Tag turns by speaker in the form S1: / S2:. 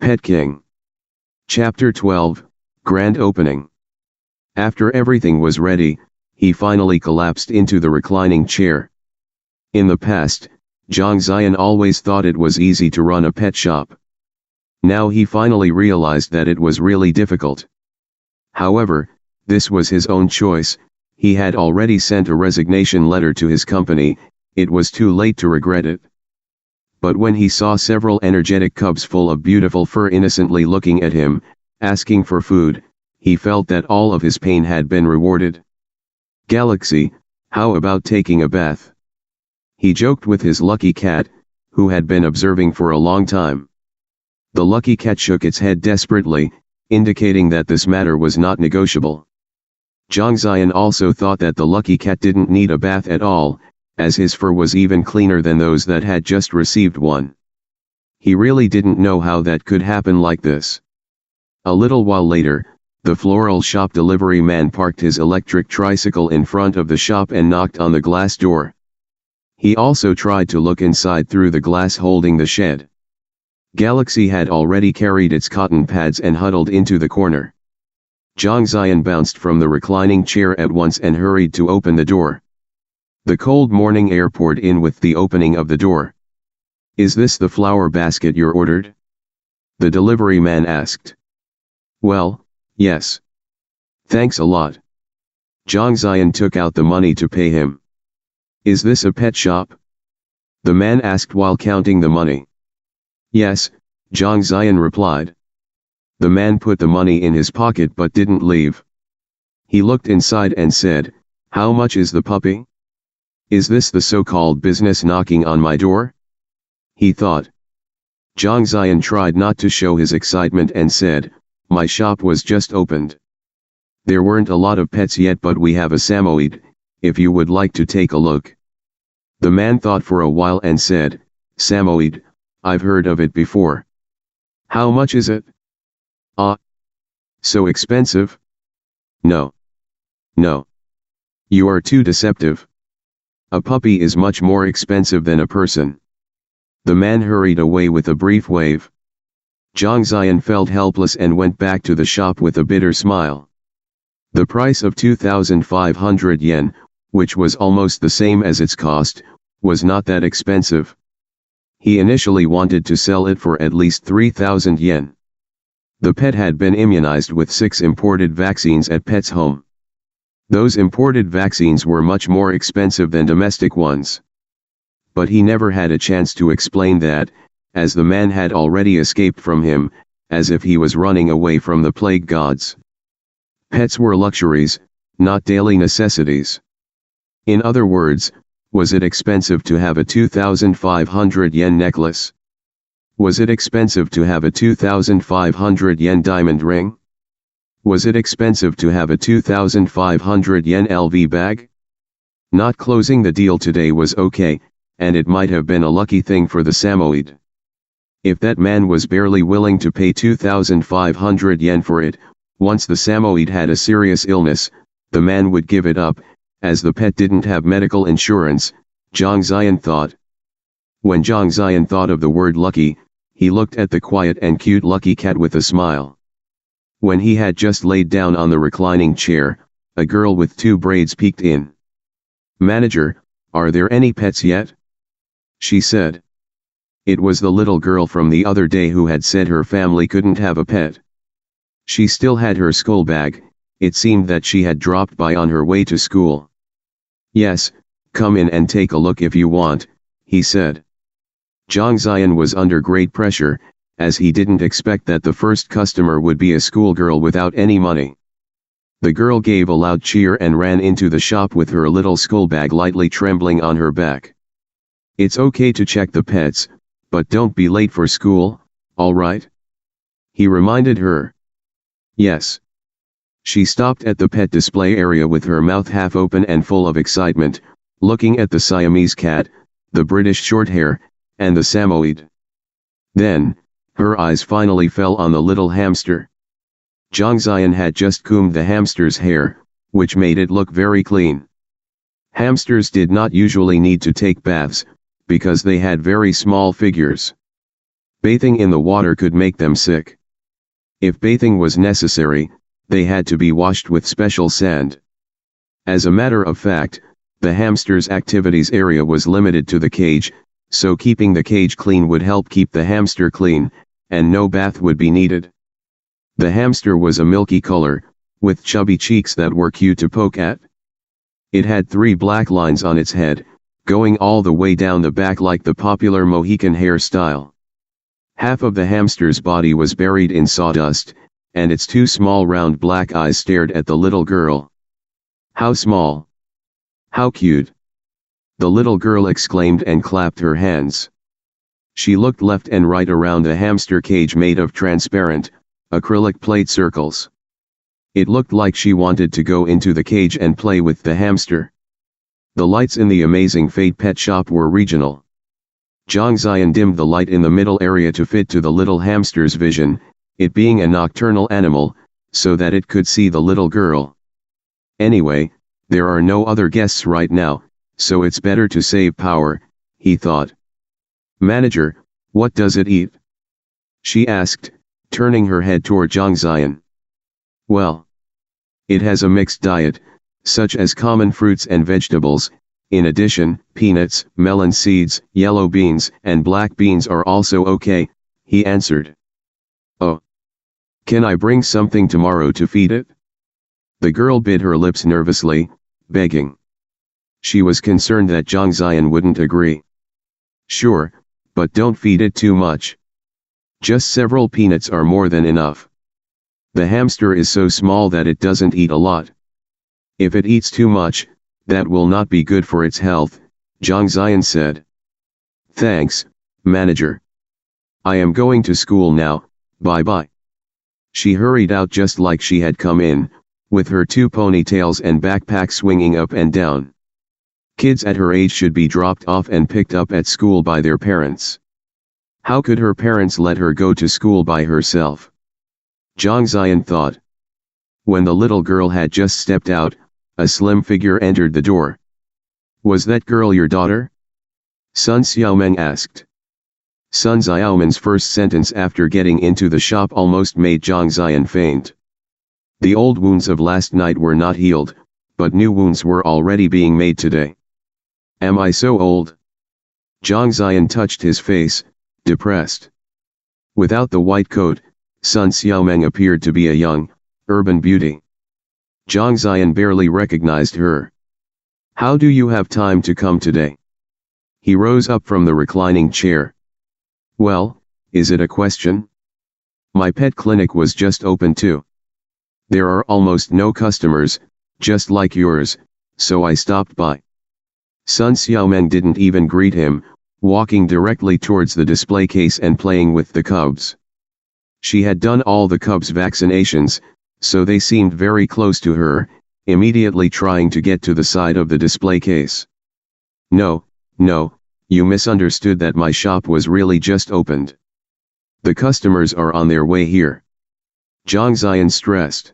S1: Pet King. Chapter 12, Grand Opening. After everything was ready, he finally collapsed into the reclining chair. In the past, Zhang Ziyan always thought it was easy to run a pet shop. Now he finally realized that it was really difficult. However, this was his own choice. He had already sent a resignation letter to his company. It was too late to regret it. But when he saw several energetic cubs full of beautiful fur innocently looking at him, asking for food, he felt that all of his pain had been rewarded. "Galaxy, how about taking a bath?" He joked with his lucky cat, who had been observing for a long time. The lucky cat shook its head desperately, indicating that this matter was not negotiable. Zhang Ziyan also thought that the lucky cat didn't need a bath at all, as his fur was even cleaner than those that had just received one. He really didn't know how that could happen like this. A little while later, the floral shop delivery man parked his electric tricycle in front of the shop and knocked on the glass door. He also tried to look inside through the glass holding the shed. Galaxy had already carried its cotton pads and huddled into the corner. Zhang Ziyan bounced from the reclining chair at once and hurried to open the door. The cold morning air poured in with the opening of the door. "Is this the flower basket you ordered?" the delivery man asked. "Well, yes. Thanks a lot." Zhang Ziyan took out the money to pay him. "Is this a pet shop?" the man asked while counting the money. "Yes," Zhang Ziyan replied. The man put the money in his pocket but didn't leave. He looked inside and said, "How much is the puppy? Is this the so-called business knocking on my door?" he thought. Zhang Ziyan tried not to show his excitement and said, "My shop was just opened. There weren't a lot of pets yet, but we have a Samoyed, if you would like to take a look." The man thought for a while and said, "Samoyed, I've heard of it before. How much is it?" "Ah. So expensive?" No. You are too deceptive. A puppy is much more expensive than a person." The man hurried away with a brief wave. Zhang Ziyan felt helpless and went back to the shop with a bitter smile. The price of 2,500 yen, which was almost the same as its cost, was not that expensive. He initially wanted to sell it for at least 3,000 yen. The pet had been immunized with 6 imported vaccines at Pet's home. Those imported vaccines were much more expensive than domestic ones. But he never had a chance to explain that, as the man had already escaped from him, as if he was running away from the plague gods. Pets were luxuries, not daily necessities. In other words, was it expensive to have a 2,500 yen necklace? Was it expensive to have a 2,500 yen diamond ring? Was it expensive to have a 2,500 yen LV bag? Not closing the deal today was okay, and it might have been a lucky thing for the Samoyed. If that man was barely willing to pay 2,500 yen for it, once the Samoyed had a serious illness, the man would give it up, as the pet didn't have medical insurance, Zhang Ziyan thought. When Zhang Ziyan thought of the word lucky, he looked at the quiet and cute lucky cat with a smile. When he had just laid down on the reclining chair, a girl with 2 braids peeked in. "Manager, are there any pets yet?" she said. It was the little girl from the other day who had said her family couldn't have a pet. She still had her school bag. It seemed that she had dropped by on her way to school. "Yes, come in and take a look if you want," he said. Zhang Ziyan was under great pressure, as he didn't expect that the first customer would be a schoolgirl without any money. The girl gave a loud cheer and ran into the shop with her little school bag lightly trembling on her back. "It's okay to check the pets, but don't be late for school, all right?" he reminded her. "Yes." She stopped at the pet display area with her mouth half open and full of excitement, looking at the Siamese cat, the British Shorthair, and the Samoyed. Then, her eyes finally fell on the little hamster. Zhang Ziyan had just combed the hamster's hair, which made it look very clean. Hamsters did not usually need to take baths, because they had very small figures. Bathing in the water could make them sick. If bathing was necessary, they had to be washed with special sand. As a matter of fact, the hamster's activities area was limited to the cage, so keeping the cage clean would help keep the hamster clean, and no bath would be needed. The hamster was a milky color, with chubby cheeks that were cute to poke at. It had 3 black lines on its head, going all the way down the back like the popular Mohican hairstyle. Half of the hamster's body was buried in sawdust, and its 2 small round black eyes stared at the little girl. "How small! How cute!" the little girl exclaimed and clapped her hands. She looked left and right around the hamster cage made of transparent, acrylic plate circles. It looked like she wanted to go into the cage and play with the hamster. The lights in the Amazing Fate pet shop were regional. Zhang Ziyan dimmed the light in the middle area to fit to the little hamster's vision, it being a nocturnal animal, so that it could see the little girl. Anyway, there are no other guests right now, so it's better to save power, he thought. "Manager, what does it eat?" she asked, turning her head toward Zhang Ziyan. "Well, it has a mixed diet, such as common fruits and vegetables. In addition, peanuts, melon seeds, yellow beans, and black beans are also okay," he answered. "Oh. Can I bring something tomorrow to feed it?" The girl bit her lips nervously, begging. She was concerned that Zhang Ziyan wouldn't agree. "Sure, but don't feed it too much. Just several peanuts are more than enough. The hamster is so small that it doesn't eat a lot. If it eats too much, that will not be good for its health," Zhang Ziyan said. "Thanks, manager. I am going to school now, bye-bye." She hurried out just like she had come in, with her 2 ponytails and backpack swinging up and down. Kids at her age should be dropped off and picked up at school by their parents. How could her parents let her go to school by herself? Zhang Ziyan thought. When the little girl had just stepped out, a slim figure entered the door. "Was that girl your daughter?" Sun Xiaomeng asked. Sun Xiaomen's first sentence after getting into the shop almost made Zhang Ziyan faint. The old wounds of last night were not healed, but new wounds were already being made today. "Am I so old?" Zhang Ziyan touched his face, depressed. Without the white coat, Sun Xiaomeng appeared to be a young, urban beauty. Zhang Ziyan barely recognized her. "How do you have time to come today?" He rose up from the reclining chair. "Well, is it a question? My pet clinic was just opened too. There are almost no customers, just like yours, so I stopped by." Sun Xiaomeng didn't even greet him, walking directly towards the display case and playing with the cubs. She had done all the cubs' vaccinations, so they seemed very close to her, immediately trying to get to the side of the display case. No, you misunderstood that my shop was really just opened. The customers are on their way here." Zhang Ziyan stressed.